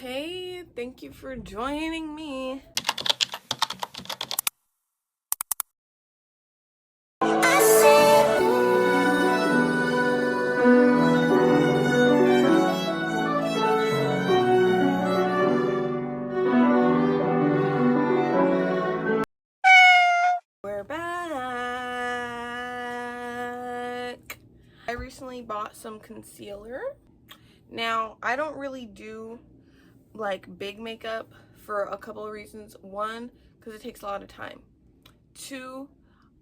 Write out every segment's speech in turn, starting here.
Hey, thank you for joining me. We're back. I recently bought some concealer. Now, I don't really do like big makeup for a couple of reasons. One, because it takes a lot of time. Two,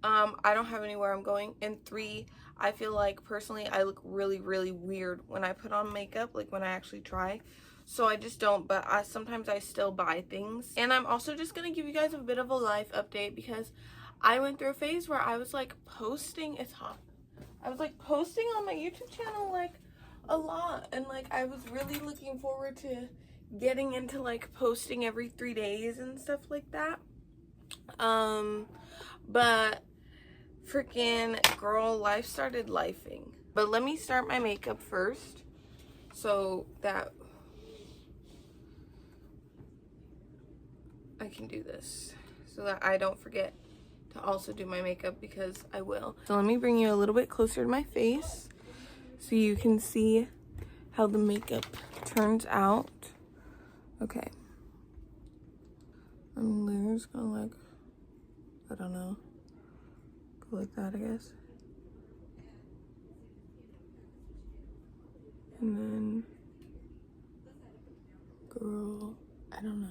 I don't have anywhere I'm going. And three, I feel like personally I look really, really weird when I put on makeup, like when I actually try. So I just don't, but sometimes I still buy things. And I'm also just gonna give you guys a bit of a life update because I went through a phase where I was like posting, it's hot. I was like posting on my YouTube channel like a lot, and like I was really looking forward to getting into like posting every 3 days and stuff like that. But freaking girl, life started lifing. But let me start my makeup first so that I can do this, so that I don't forget to also do my makeup, because I will. So let me bring you a little bit closer to my face so you can see how the makeup turns out. Okay. I'm literally just gonna like, I don't know, go like that, I guess. And then, girl, I don't know.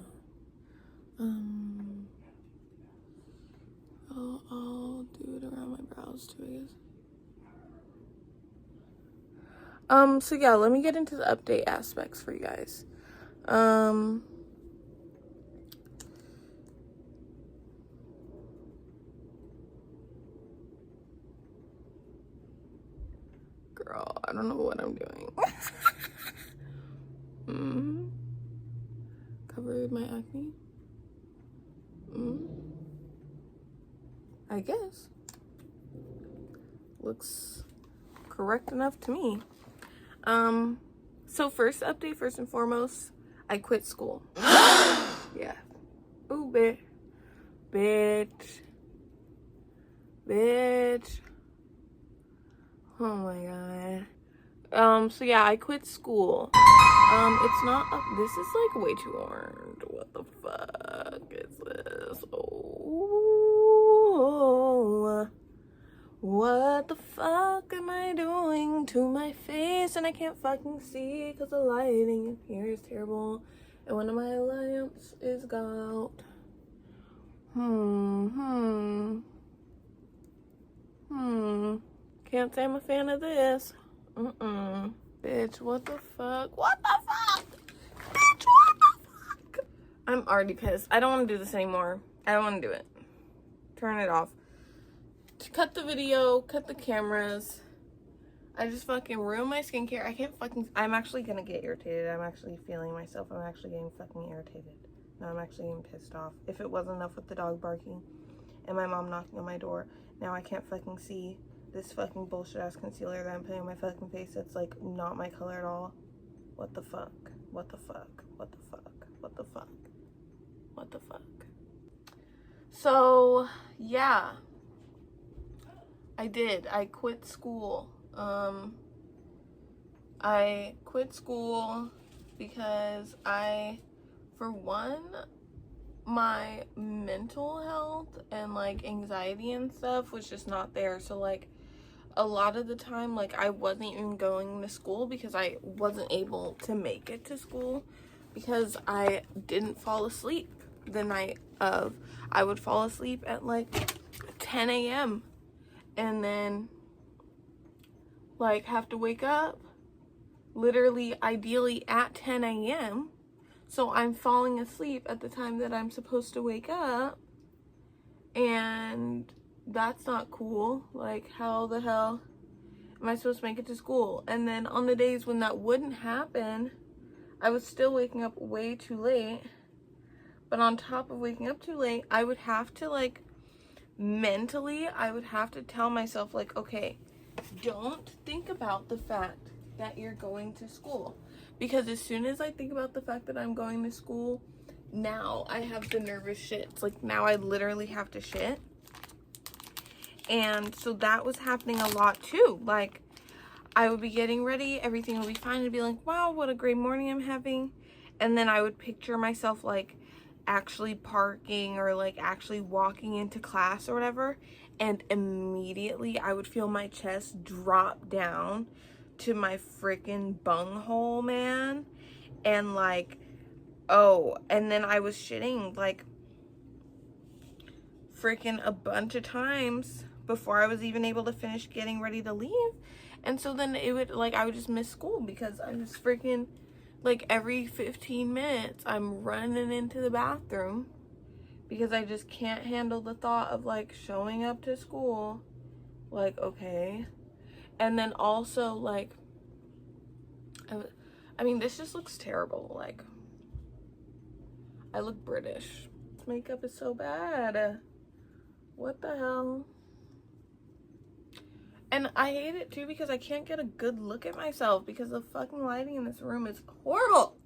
I'll do it around my brows too, I guess. So yeah, let me get into the update aspects for you guys. Girl, I don't know what I'm doing. Covered my acne. I guess. Looks correct enough to me. So first update, first and foremost, I quit school. Yeah. Ooh, bitch. Oh my god. So yeah, I quit school. It's not up. This is like way too orange. What the fuck is this? Oh, what the fuck am I doing to my face? And I can't fucking see because the lighting in here is terrible. And one of my lamps is out. Can't say I'm a fan of this. Bitch, what the fuck? What the fuck? Bitch, what the fuck? I'm already pissed. I don't want to do this anymore. I don't want to do it. Turn it off. Cut the video, cut the cameras. I just fucking ruined my skincare. I can't fucking, I'm actually gonna get irritated. I'm actually feeling myself. I'm actually getting fucking irritated. No, I'm actually getting pissed off. If it wasn't enough with the dog barking and my mom knocking on my door, now I can't fucking see this fucking bullshit ass concealer that I'm putting on my fucking face that's like not my color at all. What the fuck? What the fuck? What the fuck? What the fuck? What the fuck? So yeah, I did. I quit school. I quit school because for one, my mental health and like anxiety and stuff was just not there. So like a lot of the time, like I wasn't even going to school because I wasn't able to make it to school because I didn't fall asleep the night of. I would fall asleep at like 10 a.m. and then like have to wake up literally ideally at 10 a.m. So I'm falling asleep at the time that I'm supposed to wake up, and that's not cool. Like, how the hell am I supposed to make it to school? And then on the days when that wouldn't happen, I was still waking up way too late. But on top of waking up too late, I would have to like mentally, I would have to tell myself like, okay, don't think about the fact that you're going to school, because as soon as I think about the fact that I'm going to school, now I have the nervous shits. Like, now I literally have to shit. And so that was happening a lot too. Like, I would be getting ready, everything would be fine, and be like, wow, what a great morning I'm having. And then I would picture myself like actually parking or like actually walking into class or whatever, and immediately I would feel my chest drop down to my freaking bunghole, man. And like, oh, and then I was shitting like freaking a bunch of times before I was even able to finish getting ready to leave. And so then it would, like, I would just miss school because I was freaking, like, every 15 minutes I'm running into the bathroom because I just can't handle the thought of like showing up to school. Like, okay. And then also like, I mean, this just looks terrible. Like, I look British. This makeup is so bad. What the hell? And I hate it too because I can't get a good look at myself because the fucking lighting in this room is horrible.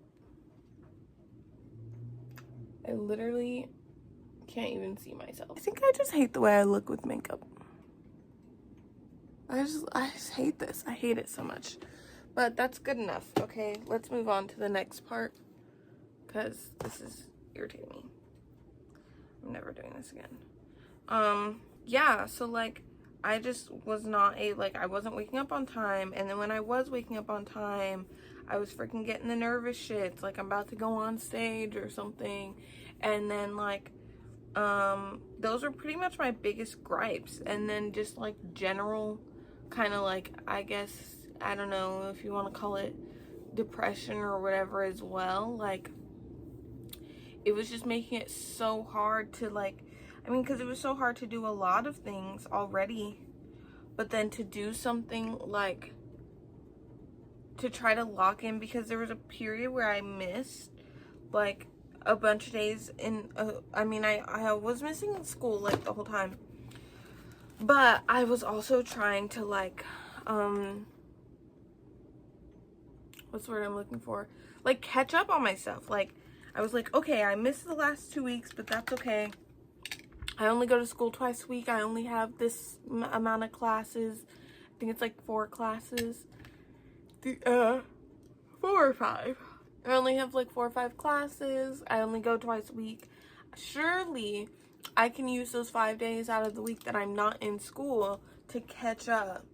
I literally can't even see myself. I think I just hate the way I look with makeup. I just hate this. I hate it so much. But that's good enough. Okay, let's move on to the next part because this is irritating me. I'm never doing this again. Yeah, so like I just was not I wasn't waking up on time, and then when I was waking up on time, I was freaking getting the nervous shits, like I'm about to go on stage or something. And then like those were pretty much my biggest gripes. And then just like general kind of like, I guess, I don't know if you want to call it depression or whatever as well. Like, it was just making it so hard to like, I mean, because it was so hard to do a lot of things already, but then to do something like to try to lock in, because there was a period where I missed like a bunch of days in, I mean, I was missing school like the whole time, but I was also trying to like, what's the word I'm looking for? Like catch up on myself. Like, I was like, okay, I missed the last 2 weeks, but that's okay. I only go to school twice a week. I only have this amount of classes. I think it's like 4 classes. 4 or 5. I only have like 4 or 5 classes. I only go twice a week. Surely I can use those 5 days out of the week that I'm not in school to catch up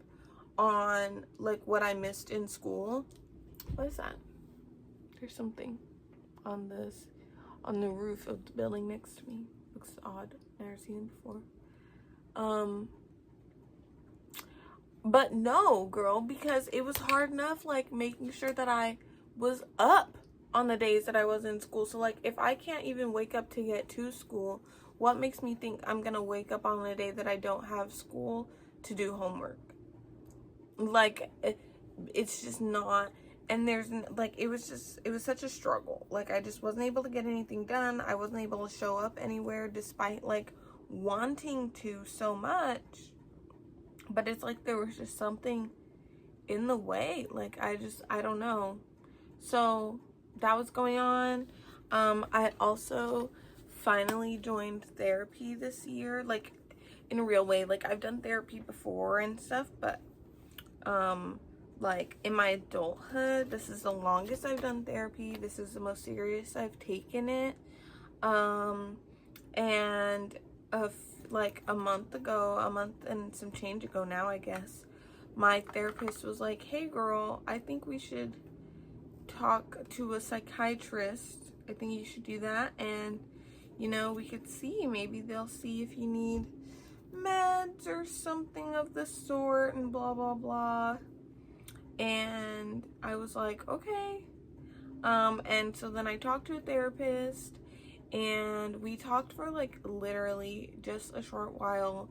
on like what I missed in school. What is that? There's something on the roof of the building next to me. Looks odd. Never seen it before. But no, girl, because it was hard enough like making sure that I was up on the days that I was in school. So like, if I can't even wake up to get to school, what makes me think I'm gonna wake up on the day that I don't have school to do homework? Like, it's just not. And there's like, it was such a struggle. Like, I just wasn't able to get anything done. I wasn't able to show up anywhere despite like wanting to so much. But it's like there was just something in the way. Like, I don't know. So that was going on. I also finally joined therapy this year, like in a real way. Like, I've done therapy before and stuff, but like in my adulthood, this is the longest I've done therapy. This is the most serious I've taken it. And like a month and some change ago now, I guess, my therapist was like, hey girl, I think we should talk to a psychiatrist. I think you should do that, and you know, we could see, maybe they'll see if you need meds or something of the sort, and blah blah blah. And I was like, okay. And so then I talked to a therapist, and we talked for like literally just a short while,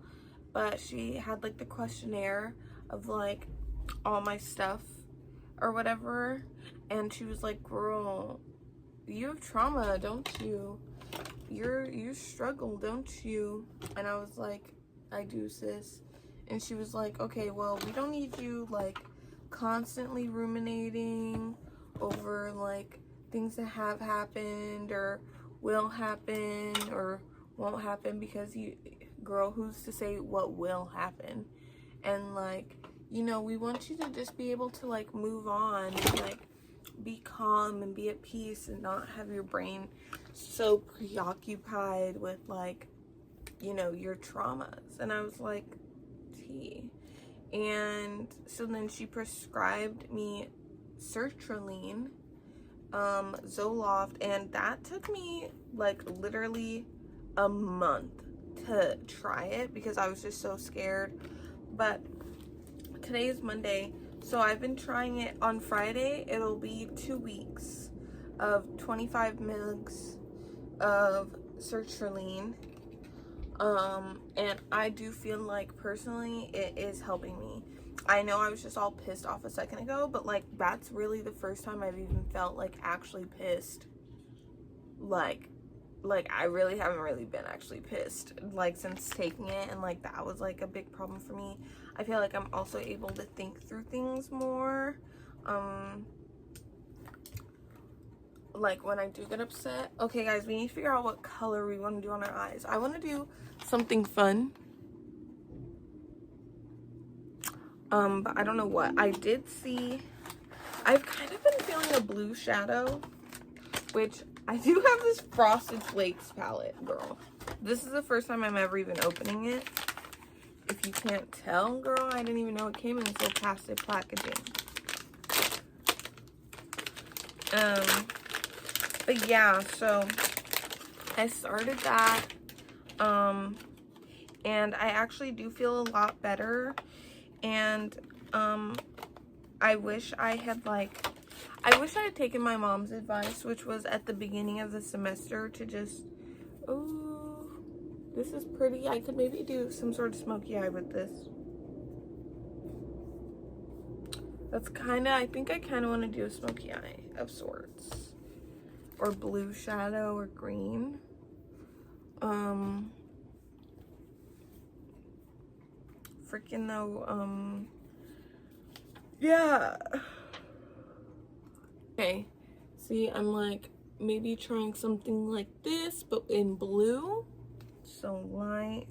but she had like the questionnaire of like all my stuff or whatever, and she was like, girl, you have trauma, don't you? You struggle, don't you? And I was like, I do, sis. And she was like, okay, well, we don't need you like constantly ruminating over like things that have happened or will happen or won't happen, because you, girl, who's to say what will happen? And like, you know, we want you to just be able to like move on and like be calm and be at peace and not have your brain so preoccupied with like, you know, your traumas. And I was like, T. And so then she prescribed me sertraline, Zoloft, and that took me like literally a month to try it because I was just so scared. But today is Monday, so I've been trying it. On Friday it'll be 2 weeks of 25 mgs of sertraline, and I do feel like personally it is helping me. I know I was just all pissed off a second ago, but like that's really the first time I've even felt like actually pissed. Like I really haven't really been actually pissed like since taking it, and like that was like a big problem for me. I feel like I'm also able to think through things more. Like when I do get upset. Okay guys, we need to figure out what color we want to do on our eyes. I want to do something fun. But I don't know what. I did see, I've kind of been feeling a blue shadow, which I do have this Frosted Flakes palette, girl. This is the first time I'm ever even opening it. If you can't tell, girl, I didn't even know it came in this little plastic packaging. But yeah, so I started that, and I actually do feel a lot better. And I wish I had taken my mom's advice, which was at the beginning of the semester to just, oh, this is pretty. I could maybe do some sort of smoky eye with this. That's kind of, I think I kind of want to do a smoky eye of sorts, or blue shadow or green. Freaking though, yeah. Okay, see, I'm like maybe trying something like this, but in blue. So light,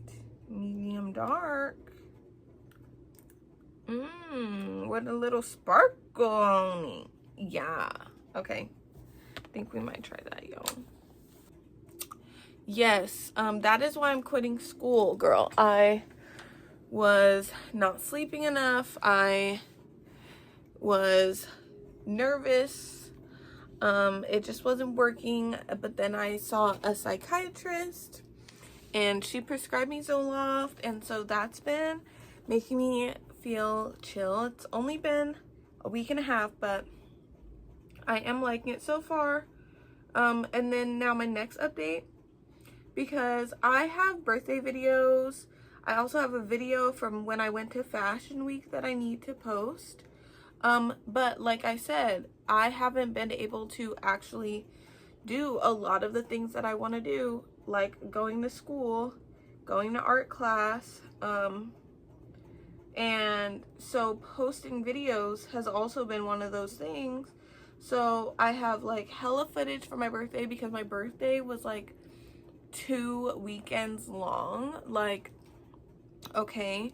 medium, dark. What a little sparkle on me. Yeah, okay. I think we might try that, y'all. Yes, that is why I'm quitting school, girl. I was not sleeping enough. I was nervous. It just wasn't working. But then I saw a psychiatrist and she prescribed me Zoloft, and so that's been making me feel chill. It's only been a week and a half, but I am liking it so far. And then now my next update, because I have birthday videos. I also have a video from when I went to Fashion Week that I need to post. But like I said, I haven't been able to actually do a lot of the things that I want to do, like going to school, going to art class, and so posting videos has also been one of those things. So I have like hella footage for my birthday, because my birthday was like 2 weekends long, like, okay.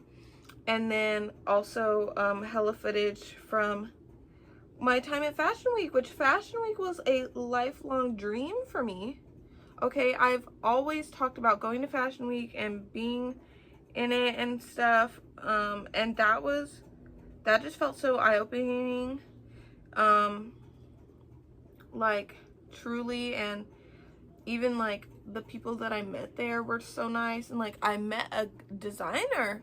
And then also hella footage from my time at Fashion Week, which Fashion Week was a lifelong dream for me. Okay, I've always talked about going to Fashion Week and being in it and stuff, and that just felt so eye-opening, like truly. And even like the people that I met there were so nice, and like I met a designer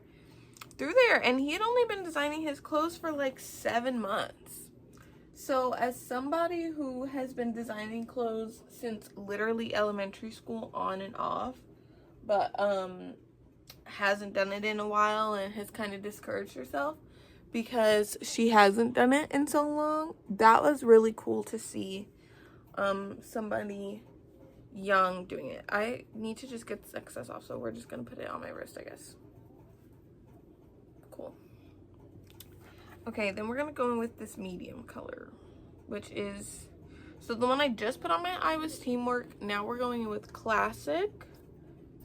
through there, and he had only been designing his clothes for like 7 months. So as somebody who has been designing clothes since literally elementary school on and off, but hasn't done it in a while and has kind of discouraged herself because she hasn't done it in so long, that was really cool to see somebody young doing it. I need to just get this excess off, so we're just gonna put it on my wrist, I guess. Cool. Okay, then we're gonna go in with this medium color. which is, so the one I just put on my eye was Teamwork. Now we're going in with Classic.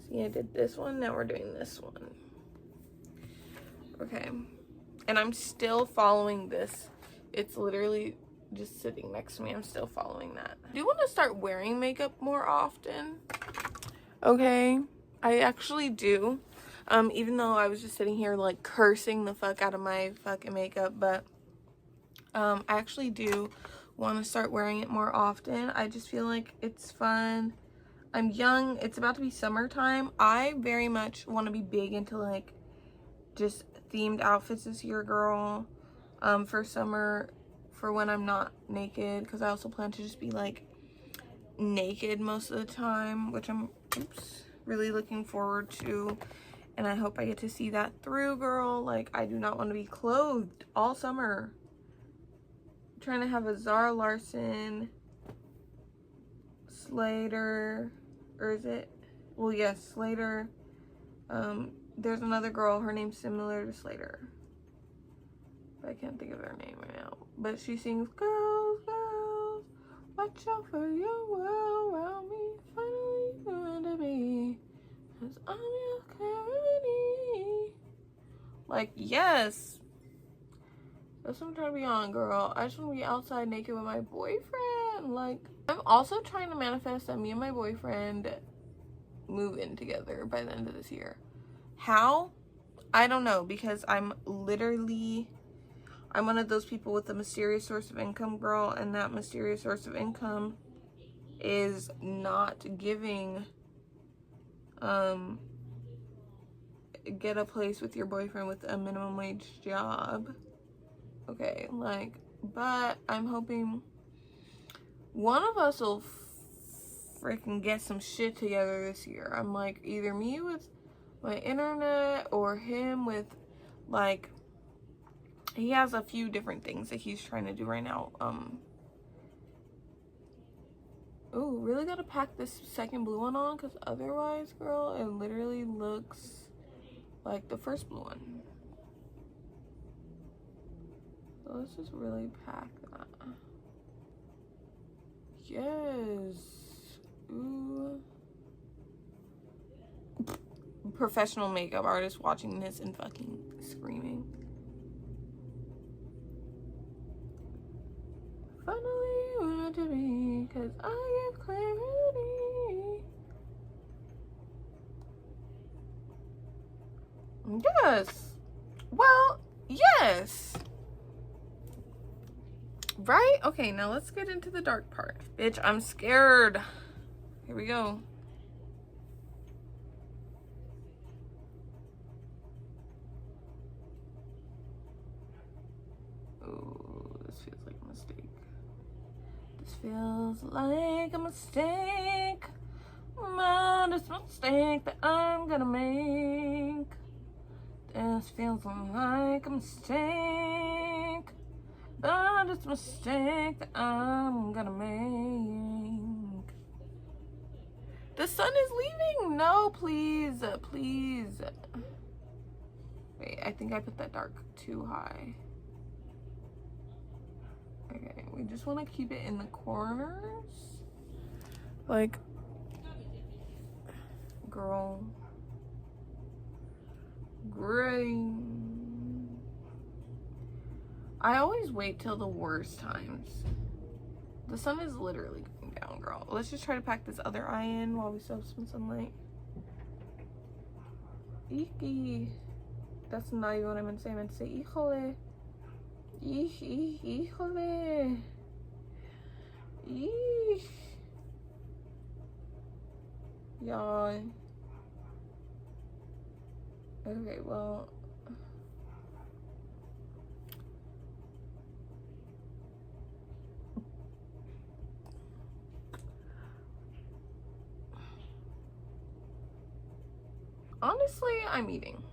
See, I did this one. Now we're doing this one. Okay. And I'm still following this. It's literally just sitting next to me. I'm still following that. I do want to start wearing makeup more often. Okay. I actually do. Even though I was just sitting here like cursing the fuck out of my fucking makeup, but I actually do want to start wearing it more often. I just feel like it's fun. I'm young. It's about to be summertime. I very much want to be big into like just themed outfits this year, girl. For summer, for when I'm not naked, because I also plan to just be like naked most of the time, which I'm really looking forward to. And I hope I get to see that through, girl. Like, I do not want to be clothed all summer. I'm trying to have a Zara Larson, Slater, or is it? Well, yes, Slater. There's another girl, her name's similar to Slater. But I can't think of her name right now. But she sings, girls, girls, watch out for your world around me. Finally going to be, 'cause I'm your clarity. Like, yes. That's what I'm trying to be on, girl. I just want to be outside naked with my boyfriend. Like, I'm also trying to manifest that me and my boyfriend move in together by the end of this year. How? I don't know, because I'm one of those people with a mysterious source of income, girl, and that mysterious source of income is not giving get a place with your boyfriend with a minimum wage job. Okay, like, but I'm hoping one of us will freaking get some shit together this year. I'm like, either me with my internet or him with, like, he has a few different things that he's trying to do right now. Oh, really gotta pack this second blue one on, because otherwise, girl, it literally looks like the first blue one. So let's just really pack that. Yes. Ooh. Professional makeup artist watching this and fucking screaming. Finally want to be, 'cause I give clarity. Yes. Well, yes. Right? Okay, now let's get into the dark part. Bitch, I'm scared. Here we go. Oh, this feels like a mistake. This feels like a mistake. It's a mistake that I'm gonna make. This feels like a mistake. But it's a mistake that I'm gonna make. The sun is leaving. No, please. Please. Wait, I think I put that dark too high. Okay, we just want to keep it in the corners. Like, girl. Gray. I always wait till the worst times. The sun is literally going down, girl. Let's just try to pack this other eye in while we still have some sunlight. Iki. That's not even what I meant to say. I meant to say, híjole. Híjole. Eesh. Y'all. Okay, well. Honestly, I'm eating.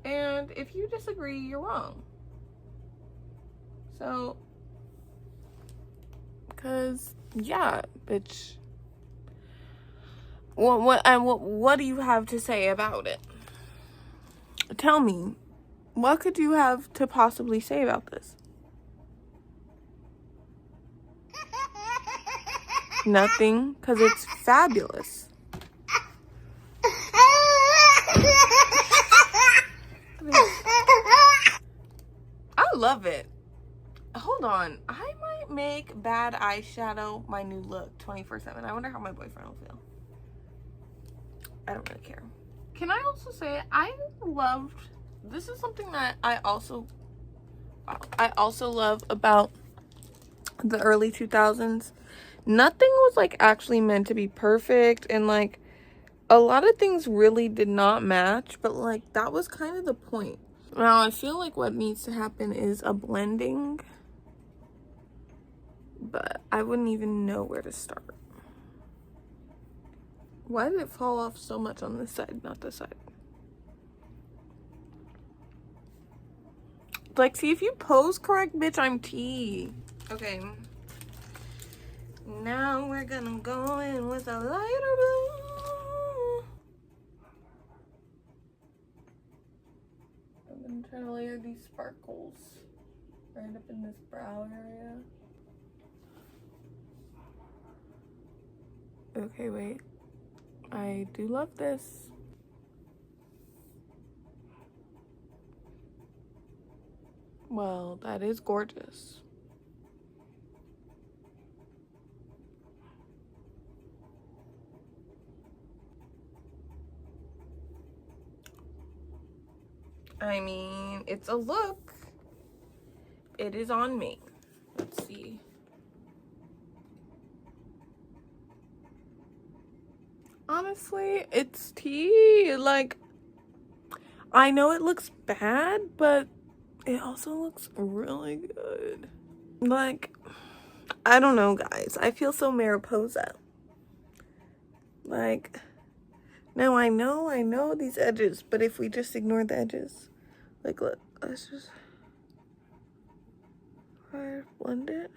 And if you disagree, you're wrong. So, because, yeah, bitch. What do you have to say about it? Tell me, what could you have to possibly say about this? Nothing, because it's fabulous. I love it. Hold on. I might make bad eyeshadow my new look 24/7. I wonder how my boyfriend will feel. I don't really care. Can I also say I loved, this is something that I also love about the early 2000s. Nothing was like actually meant to be perfect, and like a lot of things really did not match, but like that was kind of the point. Now I feel like what needs to happen is a blending, but I wouldn't even know where to start. Why did it fall off so much on this side, not this side? Like, see, if you pose correct, bitch, I'm T. Okay. Now we're gonna go in with a lighter blue. I'm gonna try to layer these sparkles right up in this brow area. Okay, wait. I do love this. Well, that is gorgeous. I mean, it's a look. It is on me. Let's see. Honestly, it's tea. Like, I know it looks bad, but it also looks really good. Like, I don't know, guys. I feel so Mariposa. Like, now I know these edges, but if we just ignore the edges, like, look, let's just blend it.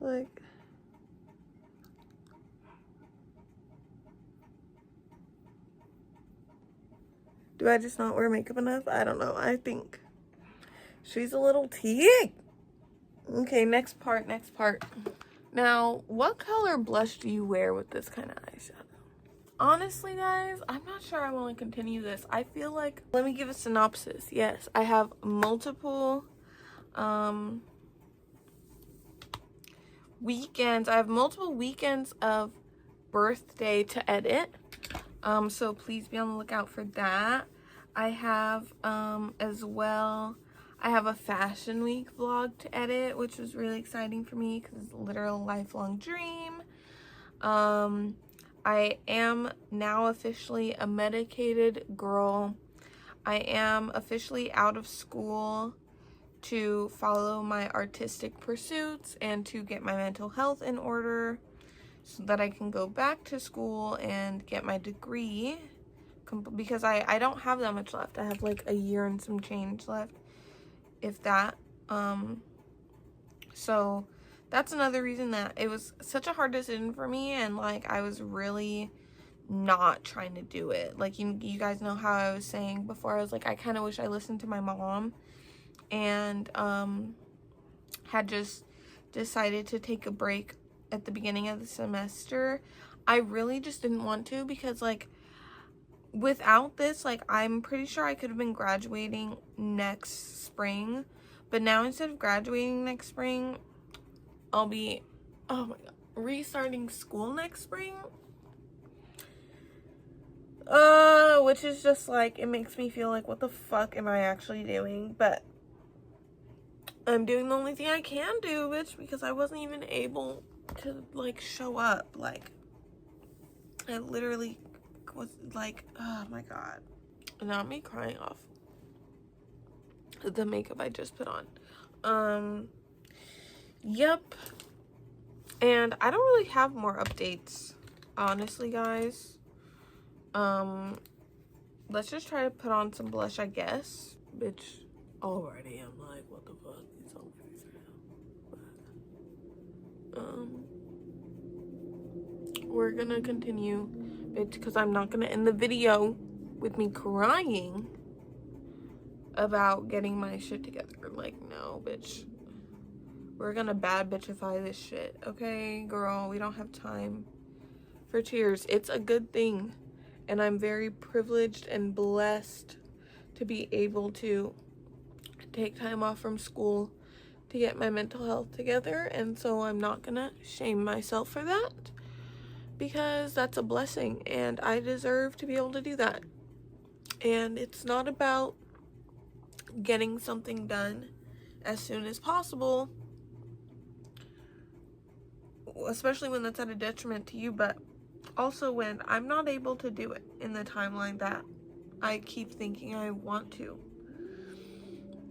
Like, do I just not wear makeup enough? I don't know. I think she's a little tea. Okay, next part. Now, what color blush do you wear with this kind of eyeshadow? Honestly, guys, I'm not sure I want to continue this. I feel like, let me give a synopsis. Yes, I have multiple weekends. I have multiple weekends of birthday to edit. So please be on the lookout for that. I have as well, I have a fashion week vlog to edit, which was really exciting for me because it's a literal lifelong dream. I am now officially a medicated girl. I am officially out of school to follow my artistic pursuits and to get my mental health in order so that I can go back to school and get my degree, because I don't have that much left. I have like a year and some change left, if that. So that's another reason that it was such a hard decision for me, and like I was really not trying to do it. Like you guys know how I was saying before, I was like, I kind of wish I listened to my mom and had just decided to take a break at the beginning of the semester. I really just didn't want to, because like without this, like I'm pretty sure I could have been graduating next spring, but now instead of graduating next spring, I'll be, oh my god, restarting school next spring. Which is just like, it makes me feel like, what the fuck am I actually doing? But I'm doing the only thing I can do, bitch, because I wasn't even able to like show up. Like, I literally was like, oh my god. Not me crying off the makeup I just put on. Yep. And I don't really have more updates, honestly, guys. Let's just try to put on some blush, I guess. Bitch, already I'm like, what the fuck? It's on my face right now. But, we're gonna continue, bitch, because I'm not gonna end the video with me crying. about getting my shit together. Like, no, bitch. We're gonna bad bitchify this shit, okay, girl? We don't have time for tears. It's a good thing, and I'm very privileged and blessed to be able to take time off from school to get my mental health together, and so I'm not gonna shame myself for that, because that's a blessing, and I deserve to be able to do that. And it's not about getting something done as soon as possible, especially when that's at a detriment to you, but also when I'm not able to do it in the timeline that I keep thinking I want to.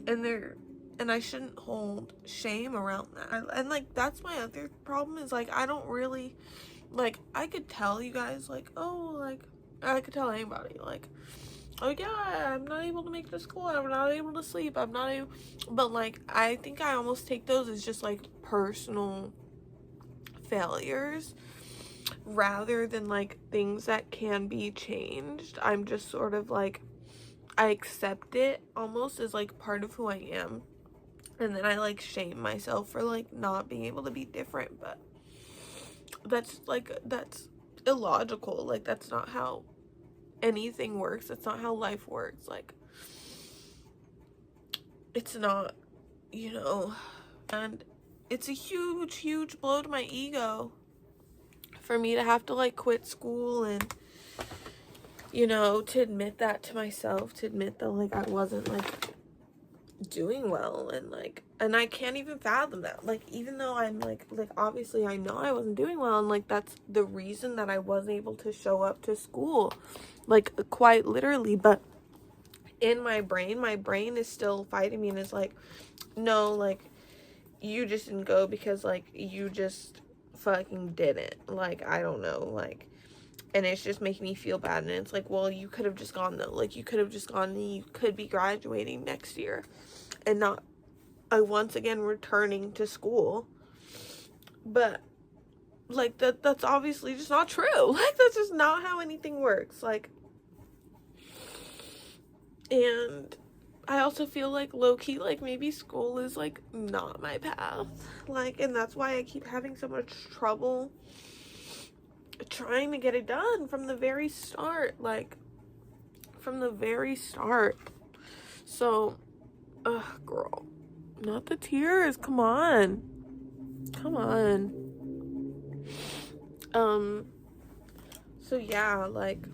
And I shouldn't hold shame around that. And like, that's my other problem, is like, I don't really, like, I could tell you guys, like, oh, like, I could tell anybody, like, oh yeah, I'm not able to make it to school, I'm not able to sleep, I'm not able, but like, I think I almost take those as just like personal failures rather than like things that can be changed. I'm just sort of like, I accept it almost as like part of who I am, and then I like shame myself for like not being able to be different. But that's illogical. Like, that's not how anything works. That's not how life works. Like, it's not, you know. And it's a huge blow to my ego for me to have to like quit school, and, you know, to admit that to myself, to admit that like I wasn't like doing well, and I can't even fathom that. Like, even though I'm like obviously I know I wasn't doing well, and like that's the reason that I wasn't able to show up to school, like quite literally. But in my brain is still fighting me and is like, no, like, you just didn't go because like you just fucking didn't, like, I don't know, like, and it's just making me feel bad. And it's like, well, you could have just gone though, like, you could have just gone, and you could be graduating next year and not once again returning to school. But like, that's obviously just not true. Like, that's just not how anything works. Like, and I also feel like low-key, like, maybe school is like not my path, like, and that's why I keep having so much trouble trying to get it done from the very start, like, from the very start. So, girl, not the tears, come on. So yeah, like,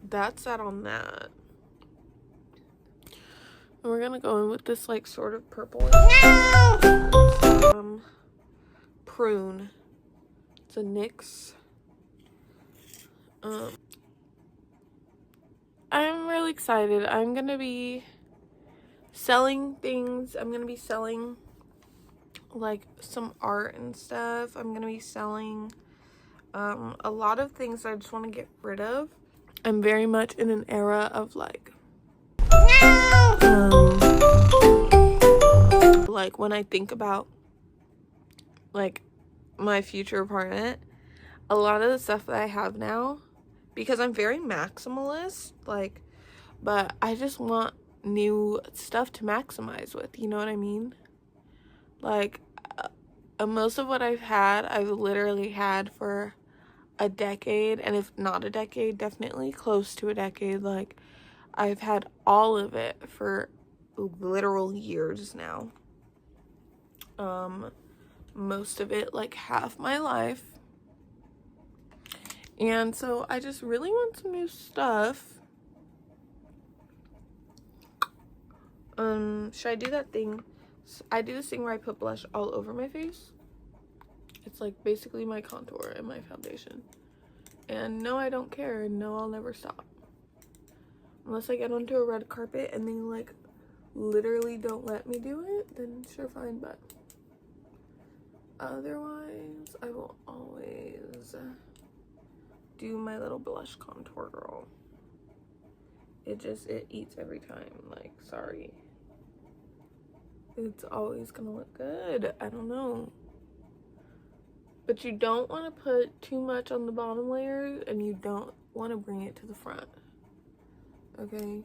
that's that on that. And we're gonna go in with this like sort of purple prune. It's a NYX. I'm really excited. I'm gonna be selling things. I'm gonna be selling like some art and stuff. I'm gonna be selling a lot of things I just want to get rid of. I'm very much in an era of like when I think about like my future apartment, a lot of the stuff that I have now, because I'm very maximalist, like, but I just want new stuff to maximize with, you know what I mean? Like, most of what I've literally had for a decade, and if not a decade, definitely close to a decade. Like, I've had all of it for literal years now. Most of it like half my life. And so I just really want some new stuff. Should I do that thing? I do this thing where I put blush all over my face. It's like basically my contour and my foundation. And no, I don't care, and no, I'll never stop. Unless I get onto a red carpet and they like literally don't let me do it, then sure, fine. But otherwise, I will always do my little blush contour, girl. It eats every time. Like, sorry. It's always gonna look good. I don't know. But you don't want to put too much on the bottom layer, and you don't want to bring it to the front. Okay?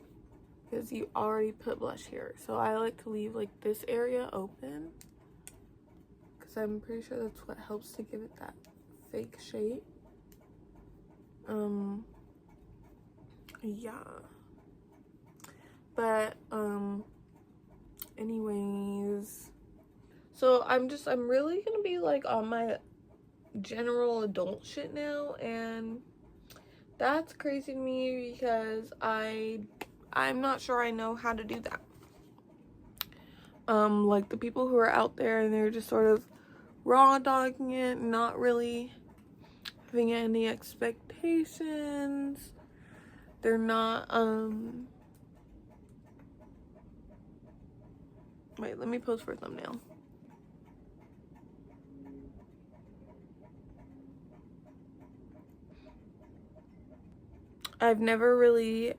because you already put blush here. So I like to leave like this area open because I'm pretty sure that's what helps to give it that fake shape. Yeah. But anyways, so I'm really gonna be like on my general adult shit now, and that's crazy to me because I'm not sure I know how to do that. Like the people who are out there and they're just sort of raw dogging it, not really having any expectations. They're not wait, let me pose for a thumbnail. I've never really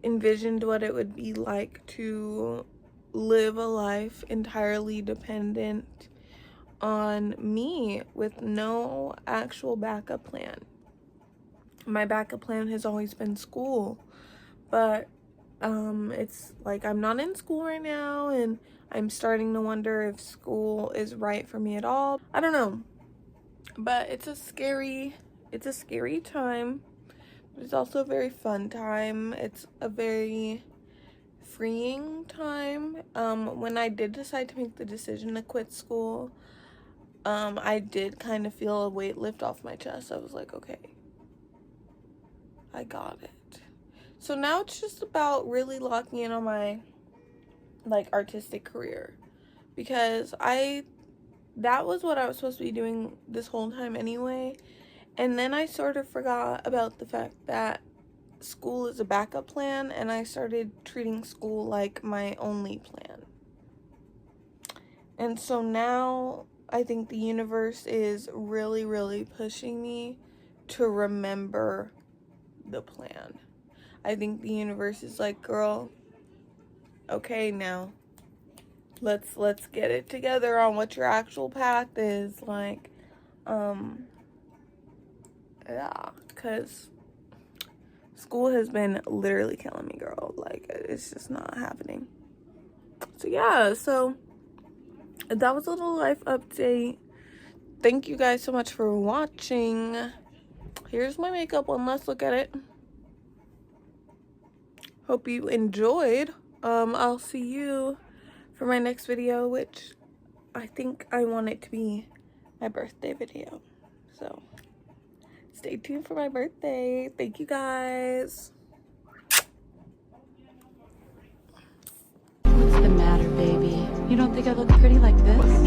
envisioned what it would be like to live a life entirely dependent on me with no actual backup plan. My backup plan has always been school, but it's like I'm not in school right now, and I'm starting to wonder if school is right for me at all. I don't know, but it's a scary time, but it's also a very fun time. It's a very freeing time. When I did decide to make the decision to quit school, I did kind of feel a weight lift off my chest. I was like, okay, I got it. So now it's just about really locking in on my like artistic career, because that was what I was supposed to be doing this whole time anyway. And then I sort of forgot about the fact that school is a backup plan, and I started treating school like my only plan. And so now I think the universe is really, really pushing me to remember the plan. I think the universe is like, girl, okay, now let's get it together on what your actual path is. Like, yeah, because school has been literally killing me, girl. Like, it's just not happening. So yeah, so that was a little life update. Thank you guys so much for watching. Here's my makeup. One last look at it. Hope you enjoyed. I'll see you for my next video, which I think I want it to be my birthday video. So stay tuned for my birthday. Thank you guys. What's the matter, baby? You don't think I look pretty like this?